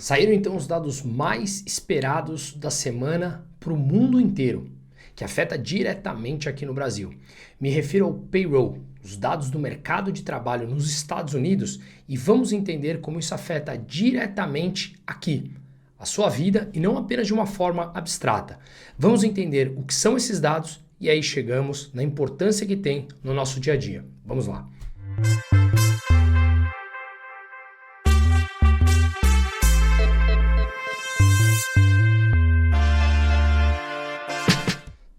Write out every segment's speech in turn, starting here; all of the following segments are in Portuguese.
Saíram então os dados mais esperados da semana para o mundo inteiro, que afeta diretamente aqui no Brasil. Me refiro ao payroll, os dados do mercado de trabalho nos Estados Unidos, e vamos entender como isso afeta diretamente aqui, a sua vida, e não apenas de uma forma abstrata. Vamos entender o que são esses dados e aí chegamos na importância que tem no nosso dia a dia. Vamos lá.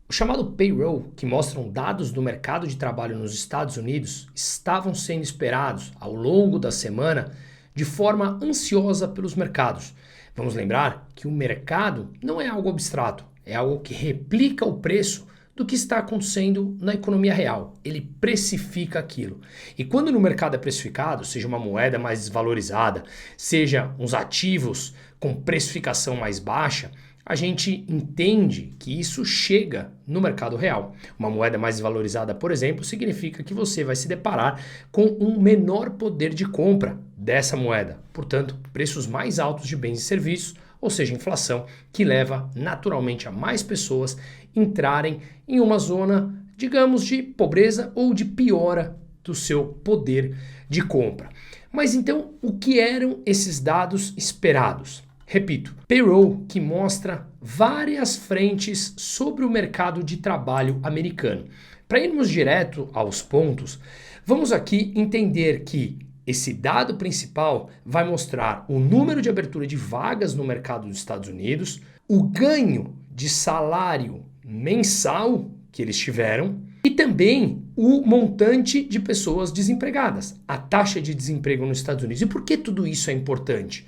O chamado payroll, que mostram dados do mercado de trabalho nos Estados Unidos, estavam sendo esperados ao longo da semana de forma ansiosa pelos mercados. Vamos lembrar que o mercado não é algo abstrato, é algo que replica o preço do que está acontecendo na economia real. Ele precifica aquilo. E quando no mercado é precificado, seja uma moeda mais desvalorizada, seja uns ativos com precificação mais baixa, a gente entende que isso chega no mercado real. Uma moeda mais valorizada, por exemplo, significa que você vai se deparar com um menor poder de compra dessa moeda. Portanto, preços mais altos de bens e serviços, ou seja, inflação, que leva naturalmente a mais pessoas entrarem em uma zona, digamos, de pobreza ou de piora do seu poder de compra. Mas então, o que eram esses dados esperados? Repito, payroll que mostra várias frentes sobre o mercado de trabalho americano. Para irmos direto aos pontos, vamos aqui entender que esse dado principal vai mostrar o número de abertura de vagas no mercado dos Estados Unidos, o ganho de salário mensal que eles tiveram e também o montante de pessoas desempregadas, a taxa de desemprego nos Estados Unidos. E por que tudo isso é importante?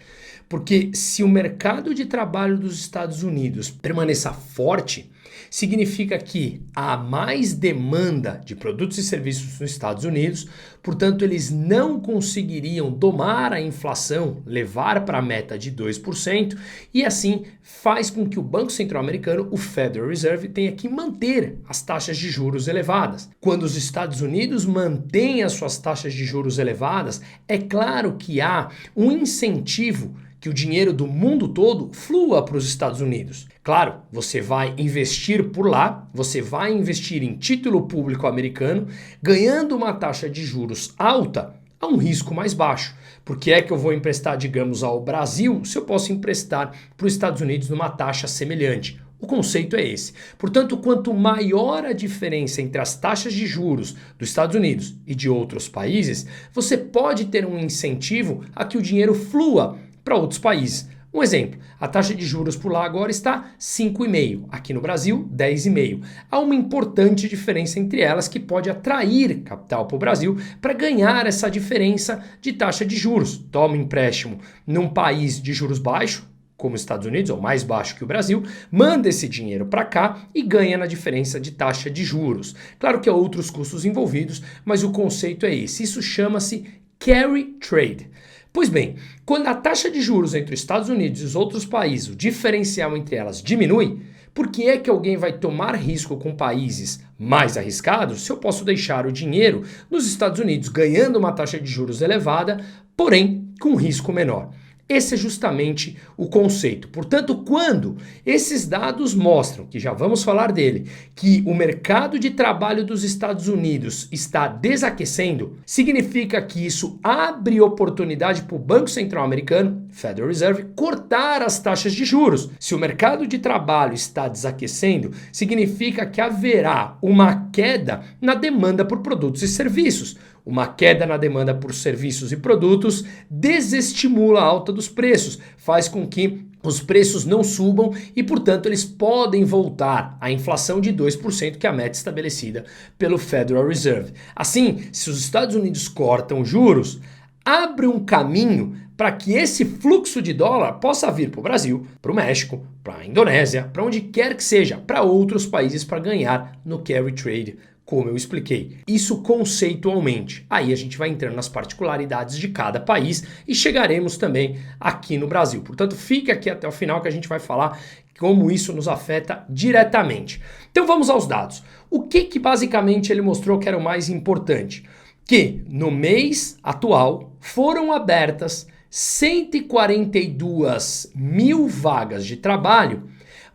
Porque se o mercado de trabalho dos Estados Unidos permaneça forte, significa que há mais demanda de produtos e serviços nos Estados Unidos, portanto eles não conseguiriam domar a inflação, levar para a meta de 2%, e assim faz com que o Banco Central Americano, o Federal Reserve, tenha que manter as taxas de juros elevadas. Quando os Estados Unidos mantêm as suas taxas de juros elevadas, é claro que há um incentivo que o dinheiro do mundo todo flua para os Estados Unidos. Claro, você vai investir por lá, você vai investir em título público americano, ganhando uma taxa de juros alta a um risco mais baixo. Por que é que eu vou emprestar, digamos, ao Brasil, se eu posso emprestar para os Estados Unidos numa taxa semelhante? O conceito é esse. Portanto, quanto maior a diferença entre as taxas de juros dos Estados Unidos e de outros países, você pode ter um incentivo a que o dinheiro flua para outros países. Um exemplo, a taxa de juros por lá agora está 5,5%, aqui no Brasil 10,5%. Há uma importante diferença entre elas que pode atrair capital para o Brasil para ganhar essa diferença de taxa de juros. Toma empréstimo num país de juros baixos, como os Estados Unidos, ou mais baixo que o Brasil, manda esse dinheiro para cá e ganha na diferença de taxa de juros. Claro que há outros custos envolvidos, mas o conceito é esse. Isso chama-se carry trade. Pois bem, quando a taxa de juros entre os Estados Unidos e os outros países, o diferencial entre elas diminui, por que é que alguém vai tomar risco com países mais arriscados se eu posso deixar o dinheiro nos Estados Unidos ganhando uma taxa de juros elevada, porém com risco menor? Esse é justamente o conceito. Portanto, quando esses dados mostram, que já vamos falar dele, que o mercado de trabalho dos Estados Unidos está desaquecendo, significa que isso abre oportunidade para o Banco Central Americano, Federal Reserve, cortar as taxas de juros. Se o mercado de trabalho está desaquecendo, significa que haverá uma queda na demanda por produtos e serviços. Uma queda na demanda por serviços e produtos desestimula a alta dos preços, faz com que os preços não subam e, portanto, eles podem voltar à inflação de 2%, que é a meta estabelecida pelo Federal Reserve. Assim, se os Estados Unidos cortam juros, abre um caminho para que esse fluxo de dólar possa vir para o Brasil, para o México, para a Indonésia, para onde quer que seja, para outros países para ganhar no carry trade, como eu expliquei. Isso conceitualmente. Aí a gente vai entrando nas particularidades de cada país e chegaremos também aqui no Brasil. Portanto, fique aqui até o final que a gente vai falar como isso nos afeta diretamente. Então vamos aos dados. O que basicamente ele mostrou que era o mais importante? Que no mês atual foram abertas 142 mil vagas de trabalho,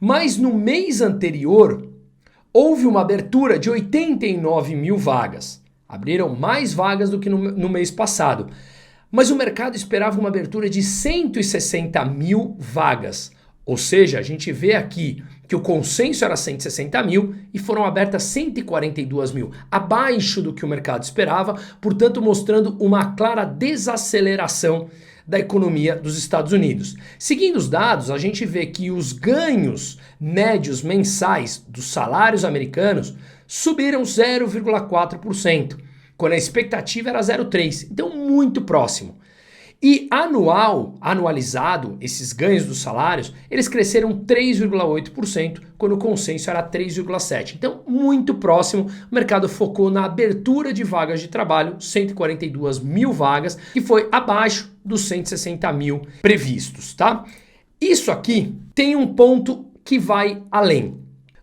mas no mês anterior houve uma abertura de 89 mil vagas. Abriram mais vagas do que no mês passado. Mas o mercado esperava uma abertura de 160 mil vagas. Ou seja, a gente vê aqui que o consenso era 160 mil e foram abertas 142 mil, abaixo do que o mercado esperava, portanto mostrando uma clara desaceleração da economia dos Estados Unidos. Seguindo os dados, a gente vê que os ganhos médios mensais dos salários americanos subiram 0,4%, quando a expectativa era 0,3%, então muito próximo. E anualizado, esses ganhos dos salários, eles cresceram 3,8%, quando o consenso era 3,7%. Então, muito próximo, o mercado focou na abertura de vagas de trabalho, 142 mil vagas, que foi abaixo dos 160 mil previstos, tá? Isso aqui tem um ponto que vai além.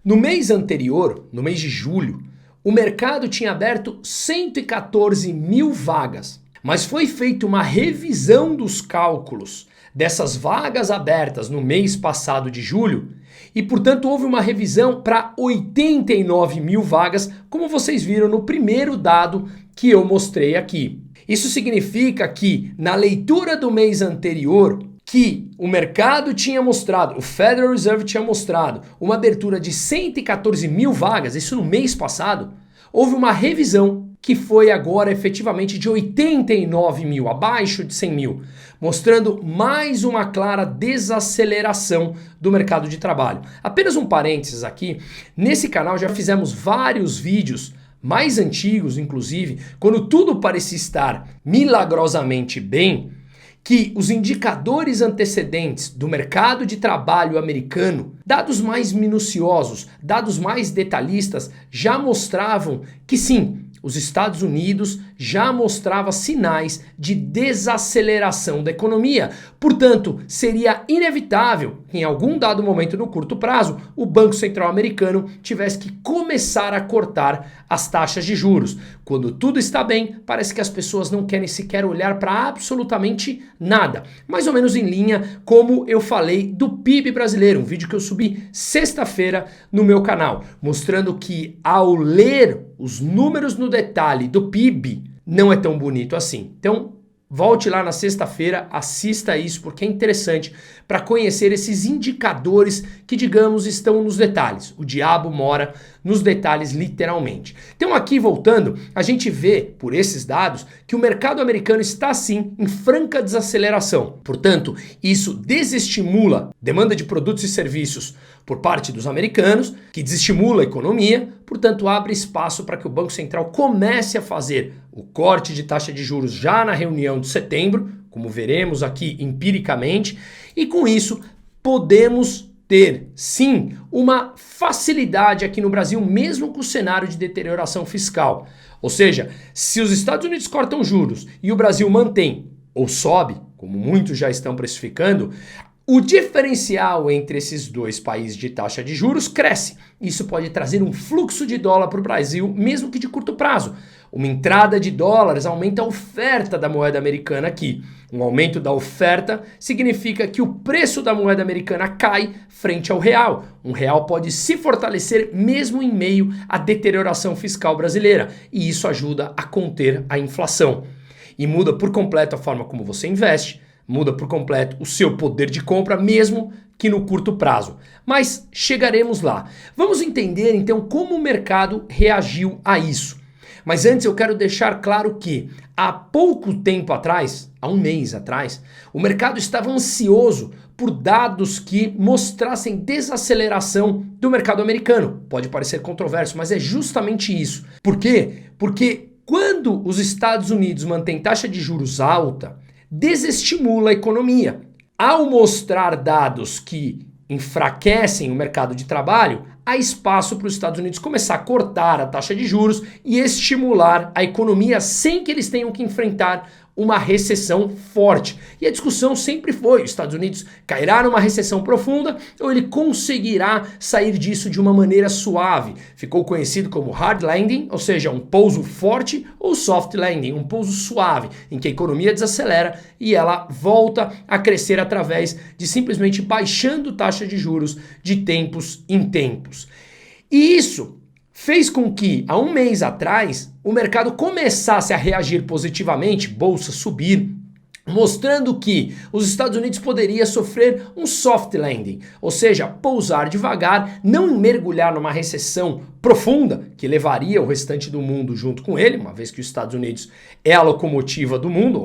No mês anterior, no mês de julho, o mercado tinha aberto 114 mil vagas. Mas foi feita uma revisão dos cálculos dessas vagas abertas no mês passado de julho e, portanto, houve uma revisão para 89 mil vagas, como vocês viram no primeiro dado que eu mostrei aqui. Isso significa que, na leitura do mês anterior, que o mercado tinha mostrado, o Federal Reserve tinha mostrado uma abertura de 114 mil vagas, isso no mês passado, houve uma revisão que foi agora efetivamente de 89 mil, abaixo de 100 mil, mostrando mais uma clara desaceleração do mercado de trabalho. Apenas um parênteses aqui, nesse canal já fizemos vários vídeos, mais antigos inclusive, quando tudo parecia estar milagrosamente bem, que os indicadores antecedentes do mercado de trabalho americano, dados mais minuciosos, dados mais detalhistas, já mostravam que sim, os Estados Unidos já mostrava sinais de desaceleração da economia. Portanto, seria inevitável que em algum dado momento no curto prazo, o Banco Central americano tivesse que começar a cortar as taxas de juros. Quando tudo está bem, parece que as pessoas não querem sequer olhar para absolutamente nada. Mais ou menos em linha como eu falei do PIB brasileiro, um vídeo que eu subi sexta-feira no meu canal, mostrando que ao ler os números no detalhe do PIB, não é tão bonito assim. Então, volte lá na sexta-feira, assista isso porque é interessante para conhecer esses indicadores que, digamos, estão nos detalhes. O diabo mora nos detalhes literalmente. Então aqui voltando, a gente vê por esses dados que o mercado americano está sim em franca desaceleração. Portanto, isso desestimula demanda de produtos e serviços por parte dos americanos, que desestimula a economia, portanto abre espaço para que o Banco Central comece a fazer o corte de taxa de juros já na reunião de setembro, como veremos aqui empiricamente, e com isso podemos ter, sim, uma facilidade aqui no Brasil, mesmo com o cenário de deterioração fiscal. Ou seja, se os Estados Unidos cortam juros e o Brasil mantém ou sobe, como muitos já estão precificando, o diferencial entre esses dois países de taxa de juros cresce. Isso pode trazer um fluxo de dólar para o Brasil, mesmo que de curto prazo. Uma entrada de dólares aumenta a oferta da moeda americana aqui. Um aumento da oferta significa que o preço da moeda americana cai frente ao real. Um real pode se fortalecer mesmo em meio à deterioração fiscal brasileira. E isso ajuda a conter a inflação. E muda por completo a forma como você investe. Muda por completo o seu poder de compra, mesmo que no curto prazo. Mas chegaremos lá. Vamos entender então como o mercado reagiu a isso. Mas antes eu quero deixar claro que há pouco tempo atrás, há um mês atrás, o mercado estava ansioso por dados que mostrassem desaceleração do mercado americano. Pode parecer controverso, mas é justamente isso. Por quê? Porque quando os Estados Unidos mantêm taxa de juros alta, desestimula a economia. Ao mostrar dados que enfraquecem o mercado de trabalho, há espaço para os Estados Unidos começar a cortar a taxa de juros e estimular a economia sem que eles tenham que enfrentar uma recessão forte. E a discussão sempre foi, os Estados Unidos cairá numa recessão profunda ou ele conseguirá sair disso de uma maneira suave. Ficou conhecido como hard landing, ou seja, um pouso forte, ou soft landing, um pouso suave, em que a economia desacelera e ela volta a crescer através de simplesmente baixando taxa de juros de tempos em tempos. E isso fez com que, há um mês atrás, o mercado começasse a reagir positivamente, bolsa subir, mostrando que os Estados Unidos poderia sofrer um soft landing, ou seja, pousar devagar, não mergulhar numa recessão profunda que levaria o restante do mundo junto com ele, uma vez que os Estados Unidos é a locomotiva do mundo,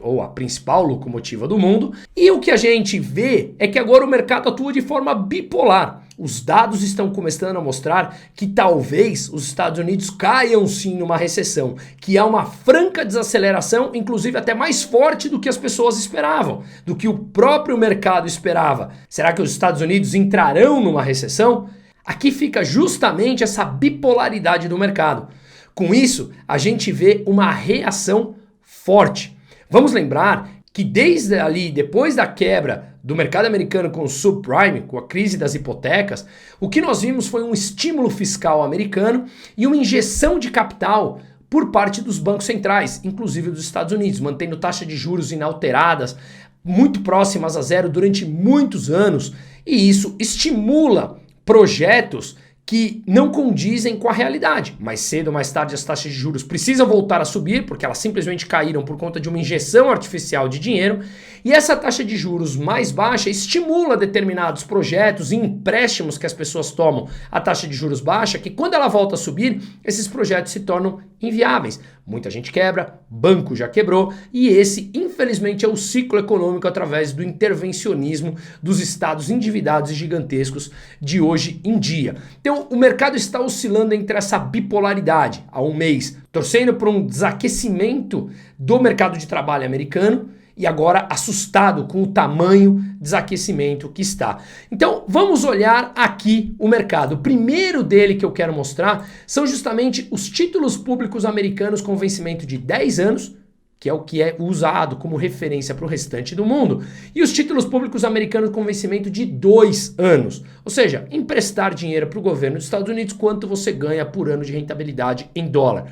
ou a principal locomotiva do mundo. E o que a gente vê é que agora o mercado atua de forma bipolar. Os dados estão começando a mostrar que talvez os Estados Unidos caiam sim numa recessão, que há uma franca desaceleração, inclusive até mais forte do que as pessoas esperavam, do que o próprio mercado esperava. Será que os Estados Unidos entrarão numa recessão? Aqui fica justamente essa bipolaridade do mercado. Com isso, a gente vê uma reação forte. Vamos lembrar que desde ali, depois da quebra do mercado americano com o subprime, com a crise das hipotecas, o que nós vimos foi um estímulo fiscal americano e uma injeção de capital por parte dos bancos centrais, inclusive dos Estados Unidos, mantendo taxas de juros inalteradas, muito próximas a zero durante muitos anos, e isso estimula projetos que não condizem com a realidade. Mais cedo ou mais tarde as taxas de juros precisam voltar a subir, porque elas simplesmente caíram por conta de uma injeção artificial de dinheiro, e essa taxa de juros mais baixa estimula determinados projetos e empréstimos que as pessoas tomam a taxa de juros baixa, que quando ela volta a subir, esses projetos se tornam inviáveis. Muita gente quebra, banco já quebrou, e esse, infelizmente, é o ciclo econômico através do intervencionismo dos estados endividados e gigantescos de hoje em dia. Então, o mercado está oscilando entre essa bipolaridade há um mês, torcendo por um desaquecimento do mercado de trabalho americano e agora assustado com o tamanho desaquecimento que está. Então, vamos olhar aqui o mercado. O primeiro dele que eu quero mostrar são justamente os títulos públicos americanos com vencimento de 10 anos, que é o que é usado como referência para o restante do mundo, e os títulos públicos americanos com vencimento de 2 anos. Ou seja, emprestar dinheiro para o governo dos Estados Unidos, quanto você ganha por ano de rentabilidade em dólar.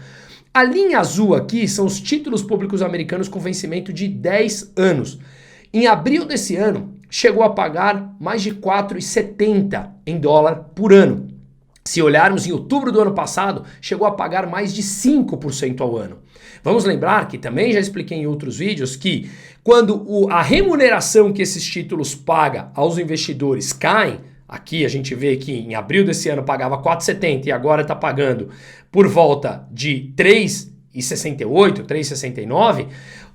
A linha azul aqui são os títulos públicos americanos com vencimento de 10 anos. Em abril desse ano, chegou a pagar mais de 4,70 em dólar por ano. Se olharmos em outubro do ano passado, chegou a pagar mais de 5% ao ano. Vamos lembrar que também já expliquei em outros vídeos que quando a remuneração que esses títulos pagam aos investidores cai, aqui a gente vê que em abril desse ano pagava 4,70 e agora está pagando por volta de 3,68, 3,69,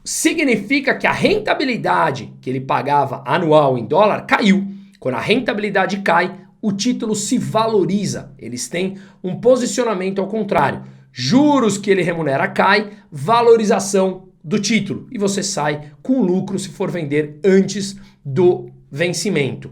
significa que a rentabilidade que ele pagava anual em dólar caiu. Quando a rentabilidade cai, o título se valoriza. Eles têm um posicionamento ao contrário. Juros que ele remunera cai, valorização do título. E você sai com lucro se for vender antes do vencimento.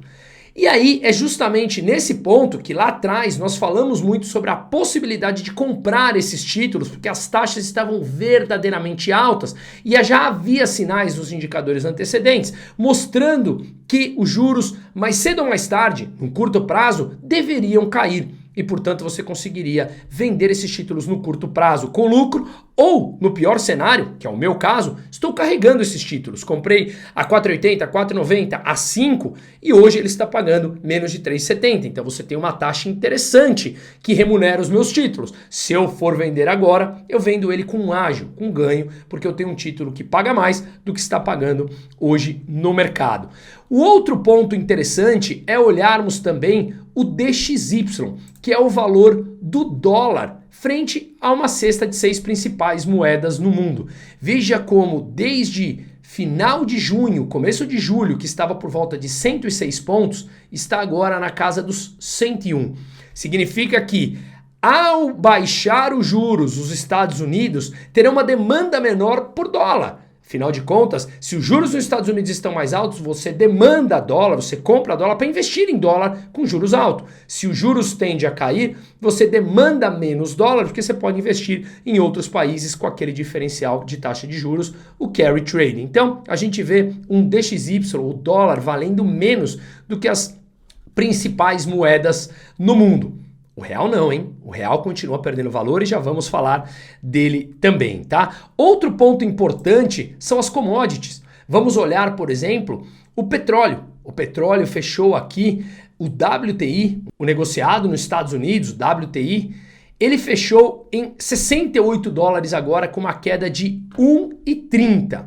E aí é justamente nesse ponto que lá atrás nós falamos muito sobre a possibilidade de comprar esses títulos, porque as taxas estavam verdadeiramente altas e já havia sinais nos indicadores antecedentes mostrando que os juros, mais cedo ou mais tarde, no curto prazo, deveriam cair. E, portanto, você conseguiria vender esses títulos no curto prazo com lucro ou, no pior cenário, que é o meu caso, estou carregando esses títulos. Comprei a 4,80, 4,90, a 5 e hoje ele está pagando menos de 3,70. Então, você tem uma taxa interessante que remunera os meus títulos. Se eu for vender agora, eu vendo ele com ágio, com ganho, porque eu tenho um título que paga mais do que está pagando hoje no mercado. O outro ponto interessante é olharmos também o DXY, que é o valor do dólar frente a uma cesta de 6 principais moedas no mundo. Veja como desde final de junho, começo de julho, que estava por volta de 106 pontos, está agora na casa dos 101. Significa que ao baixar os juros, os Estados Unidos terão uma demanda menor por dólar. Afinal de contas, se os juros nos Estados Unidos estão mais altos, você demanda dólar, você compra dólar para investir em dólar com juros altos. Se os juros tendem a cair, você demanda menos dólar porque você pode investir em outros países com aquele diferencial de taxa de juros, o carry trade. Então, a gente vê um DXY, o dólar, valendo menos do que as principais moedas no mundo. O real não, hein? O real continua perdendo valor e já vamos falar dele também, tá? Outro ponto importante são as commodities. Vamos olhar, por exemplo, o petróleo. O petróleo fechou aqui, o WTI, o negociado nos Estados Unidos, o WTI, ele fechou em 68 dólares agora com uma queda de 1,30.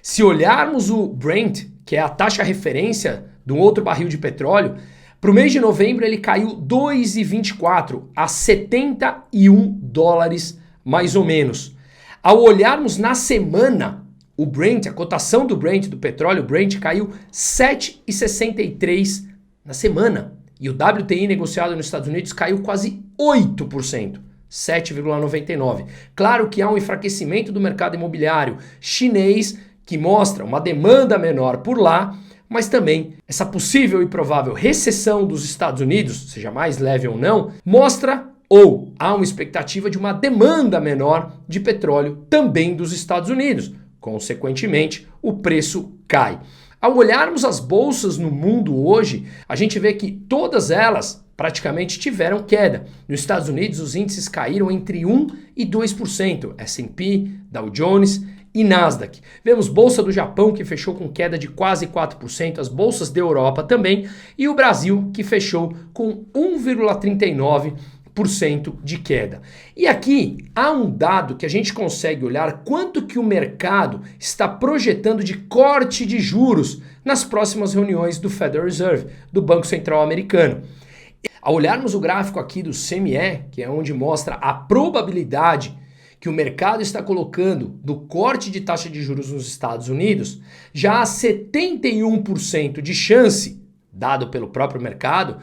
Se olharmos o Brent, que é a taxa referência de um outro barril de petróleo, para o mês de novembro ele caiu 2,24 a 71 dólares mais ou menos. Ao olharmos na semana, o Brent, a cotação do Brent, do petróleo Brent, caiu 7,63 na semana. E o WTI negociado nos Estados Unidos caiu quase 8%, 7,99. Claro que há um enfraquecimento do mercado imobiliário chinês que mostra uma demanda menor por lá, mas também essa possível e provável recessão dos Estados Unidos, seja mais leve ou não, mostra ou há uma expectativa de uma demanda menor de petróleo também dos Estados Unidos. Consequentemente, o preço cai. Ao olharmos as bolsas no mundo hoje, a gente vê que todas elas praticamente tiveram queda. Nos Estados Unidos, os índices caíram entre 1% e 2%, S&P, Dow Jones e Nasdaq. Vemos Bolsa do Japão que fechou com queda de quase 4%, as bolsas da Europa também, e o Brasil que fechou com 1,39% de queda. E aqui há um dado que a gente consegue olhar quanto que o mercado está projetando de corte de juros nas próximas reuniões do Federal Reserve, do Banco Central Americano. Ao olharmos o gráfico aqui do CME, que é onde mostra a probabilidade que o mercado está colocando do corte de taxa de juros nos Estados Unidos, já há 71% de chance, dado pelo próprio mercado,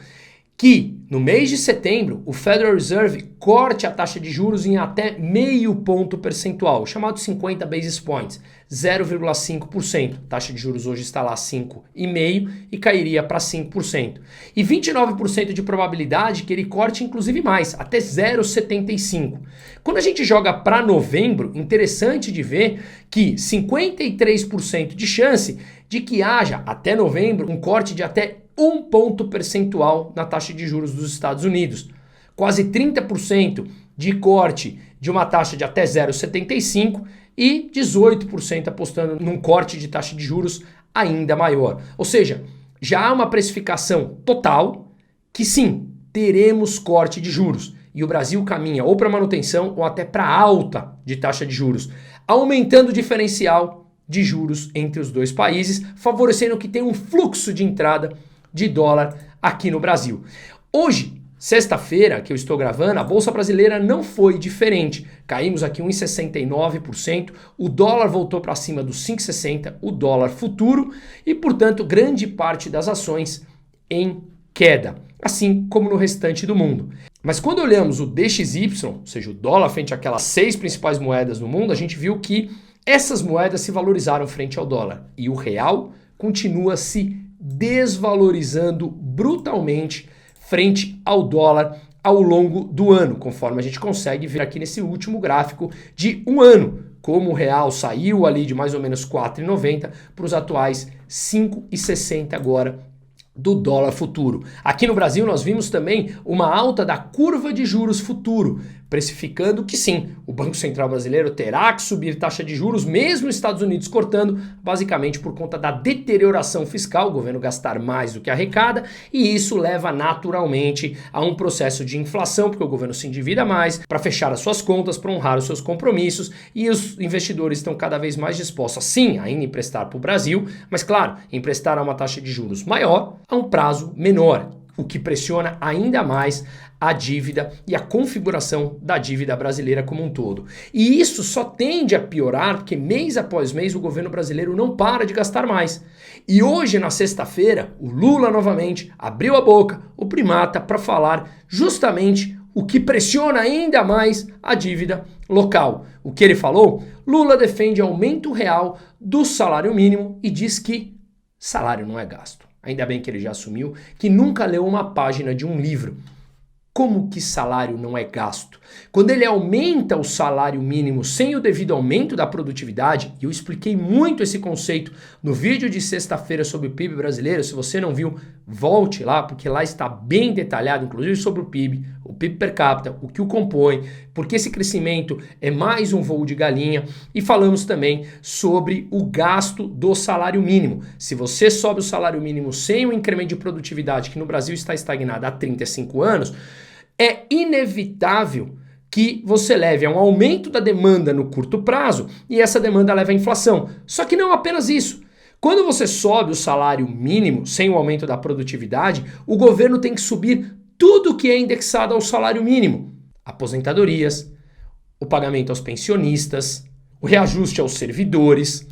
que no mês de setembro o Federal Reserve corte a taxa de juros em até meio ponto percentual, chamado 50 basis points, 0,5%. A taxa de juros hoje está lá 5,5% e cairia para 5%. E 29% de probabilidade que ele corte inclusive mais, até 0,75%. Quando a gente joga para novembro, interessante de ver que 53% de chance de que haja até novembro um corte de até 1 ponto percentual na taxa de juros dos Estados Unidos. Quase 30% de corte de uma taxa de até 0,75% e 18% apostando num corte de taxa de juros ainda maior. Ou seja, já há uma precificação total que sim, teremos corte de juros. E o Brasil caminha ou para manutenção ou até para alta de taxa de juros, aumentando o diferencial de juros entre os dois países, favorecendo que tenha um fluxo de entrada de dólar aqui no Brasil. Hoje, sexta-feira, que eu estou gravando, a Bolsa Brasileira não foi diferente. Caímos aqui 1,69%, o dólar voltou para cima dos 5,60, o dólar futuro, e, portanto, grande parte das ações em queda, assim como no restante do mundo. Mas quando olhamos o DXY, ou seja, o dólar frente àquelas 6 principais moedas no mundo, a gente viu que essas moedas se valorizaram frente ao dólar e o real continua se desvalorizando brutalmente frente ao dólar ao longo do ano, conforme a gente consegue ver aqui nesse último gráfico de um ano, como o real saiu ali de mais ou menos 4,90 para os atuais 5,60 agora do dólar futuro. Aqui no Brasil nós vimos também uma alta da curva de juros futuro, precificando que sim, o Banco Central brasileiro terá que subir taxa de juros, mesmo os Estados Unidos cortando, basicamente por conta da deterioração fiscal, o governo gastar mais do que arrecada, e isso leva naturalmente a um processo de inflação, porque o governo se endivida mais para fechar as suas contas, para honrar os seus compromissos, e os investidores estão cada vez mais dispostos, sim, ainda emprestar para o Brasil, mas claro, emprestar a uma taxa de juros maior, a um prazo menor, o que pressiona ainda mais a dívida e a configuração da dívida brasileira como um todo. E isso só tende a piorar porque mês após mês o governo brasileiro não para de gastar mais. E hoje, na sexta-feira, o Lula novamente abriu a boca, o primata, para falar justamente o que pressiona ainda mais a dívida local. O que ele falou? Lula defende aumento real do salário mínimo e diz que salário não é gasto. Ainda bem que ele já assumiu que nunca leu uma página de um livro. Como que salário não é gasto? Quando ele aumenta o salário mínimo sem o devido aumento da produtividade, e eu expliquei muito esse conceito no vídeo de sexta-feira sobre o PIB brasileiro, se você não viu, volte lá, porque lá está bem detalhado, inclusive sobre o PIB per capita, o que o compõe, porque esse crescimento é mais um voo de galinha, e falamos também sobre o gasto do salário mínimo. Se você sobe o salário mínimo sem o incremento de produtividade, que no Brasil está estagnado há 35 anos, é inevitável que você leve a um aumento da demanda no curto prazo e essa demanda leva à inflação. Só que não apenas isso. Quando você sobe o salário mínimo sem o aumento da produtividade, o governo tem que subir tudo que é indexado ao salário mínimo. Aposentadorias, o pagamento aos pensionistas, o reajuste aos servidores.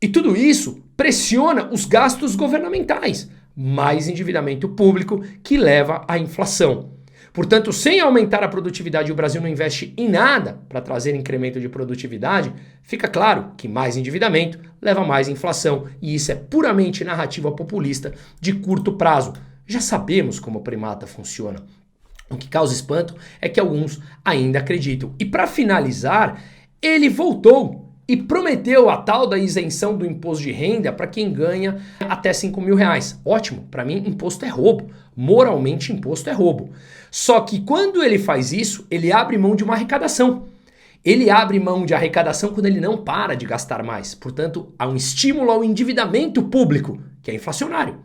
E tudo isso pressiona os gastos governamentais, mais endividamento público que leva à inflação. Portanto, sem aumentar a produtividade e o Brasil não investe em nada para trazer incremento de produtividade, fica claro que mais endividamento leva a mais inflação e isso é puramente narrativa populista de curto prazo. Já sabemos como o primata funciona. O que causa espanto é que alguns ainda acreditam. E para finalizar, ele voltou e prometeu a tal da isenção do imposto de renda para quem ganha até R$5.000. Ótimo, para mim imposto é roubo. Moralmente imposto é roubo. Só que quando ele faz isso, ele abre mão de uma arrecadação. Ele abre mão de arrecadação quando ele não para de gastar mais. Portanto, há um estímulo ao endividamento público, que é inflacionário.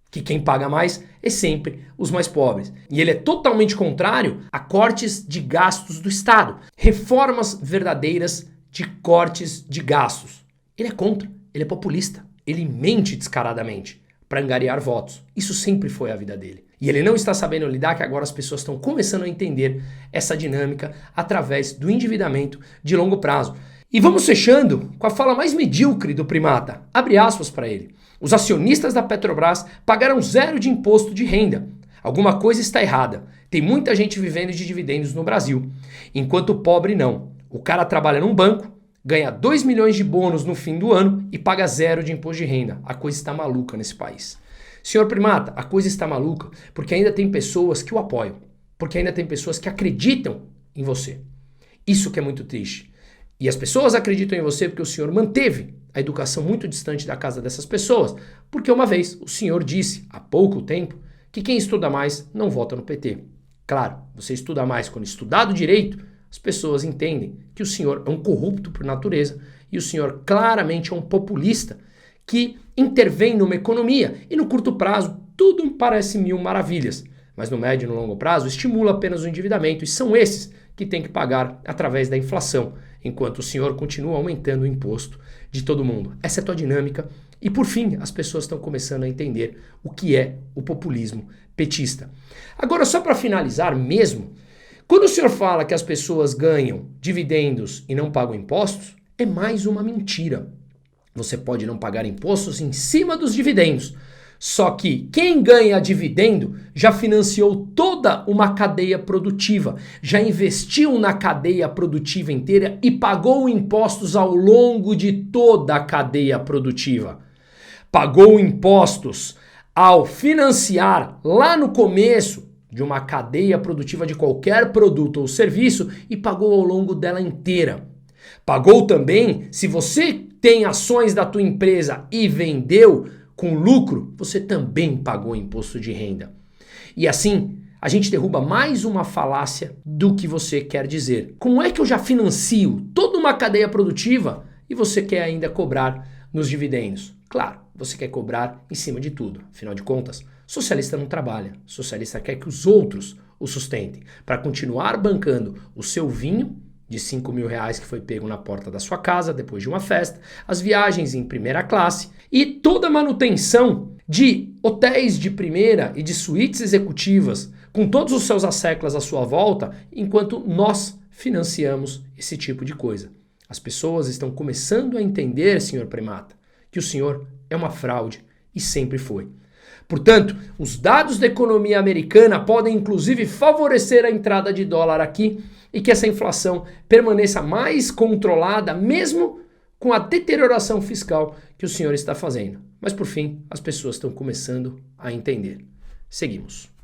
Que quem paga mais é sempre os mais pobres. E ele é totalmente contrário a cortes de gastos do Estado. Reformas verdadeiras de cortes de gastos. Ele é contra, ele é populista, ele mente descaradamente para angariar votos. Isso sempre foi a vida dele. E ele não está sabendo lidar que agora as pessoas estão começando a entender essa dinâmica através do endividamento de longo prazo. E vamos fechando com a fala mais medíocre do primata. Abre aspas para ele. Os acionistas da Petrobras pagaram 0 de imposto de renda. Alguma coisa está errada. Tem muita gente vivendo de dividendos no Brasil, enquanto o pobre não. O cara trabalha num banco, ganha 2 milhões de bônus no fim do ano e paga 0 de imposto de renda. A coisa está maluca nesse país. Senhor primata, a coisa está maluca porque ainda tem pessoas que o apoiam, porque ainda tem pessoas que acreditam em você. Isso que é muito triste. E as pessoas acreditam em você porque o senhor manteve a educação muito distante da casa dessas pessoas, porque uma vez o senhor disse, há pouco tempo, que quem estuda mais não vota no PT. Claro, você estuda mais quando estudado direito, as pessoas entendem que o senhor é um corrupto por natureza e o senhor claramente é um populista que intervém numa economia e no curto prazo tudo parece mil maravilhas, mas no médio e no longo prazo estimula apenas o endividamento e são esses que têm que pagar através da inflação, enquanto o senhor continua aumentando o imposto de todo mundo. Essa é a tua dinâmica e por fim as pessoas estão começando a entender o que é o populismo petista. Agora só para finalizar mesmo, quando o senhor fala que as pessoas ganham dividendos e não pagam impostos, é mais uma mentira. Você pode não pagar impostos em cima dos dividendos. Só que quem ganha dividendo já financiou toda uma cadeia produtiva, já investiu na cadeia produtiva inteira e pagou impostos ao longo de toda a cadeia produtiva. Pagou impostos ao financiar lá no começo de uma cadeia produtiva de qualquer produto ou serviço e pagou ao longo dela inteira. Pagou também, se você tem ações da tua empresa e vendeu com lucro, você também pagou imposto de renda. E assim, a gente derruba mais uma falácia do que você quer dizer. Como é que eu já financio toda uma cadeia produtiva e você quer ainda cobrar nos dividendos? Claro, você quer cobrar em cima de tudo. Afinal de contas, socialista não trabalha. Socialista quer que os outros o sustentem. Para continuar bancando o seu vinho de R$5.000 que foi pego na porta da sua casa depois de uma festa, as viagens em primeira classe e toda a manutenção de hotéis de primeira e de suítes executivas com todos os seus asseclas à sua volta, enquanto nós financiamos esse tipo de coisa. As pessoas estão começando a entender, senhor primata, que o senhor é uma fraude e sempre foi. Portanto, os dados da economia americana podem inclusive favorecer a entrada de dólar aqui e que essa inflação permaneça mais controlada, mesmo com a deterioração fiscal que o senhor está fazendo. Mas por fim, as pessoas estão começando a entender. Seguimos.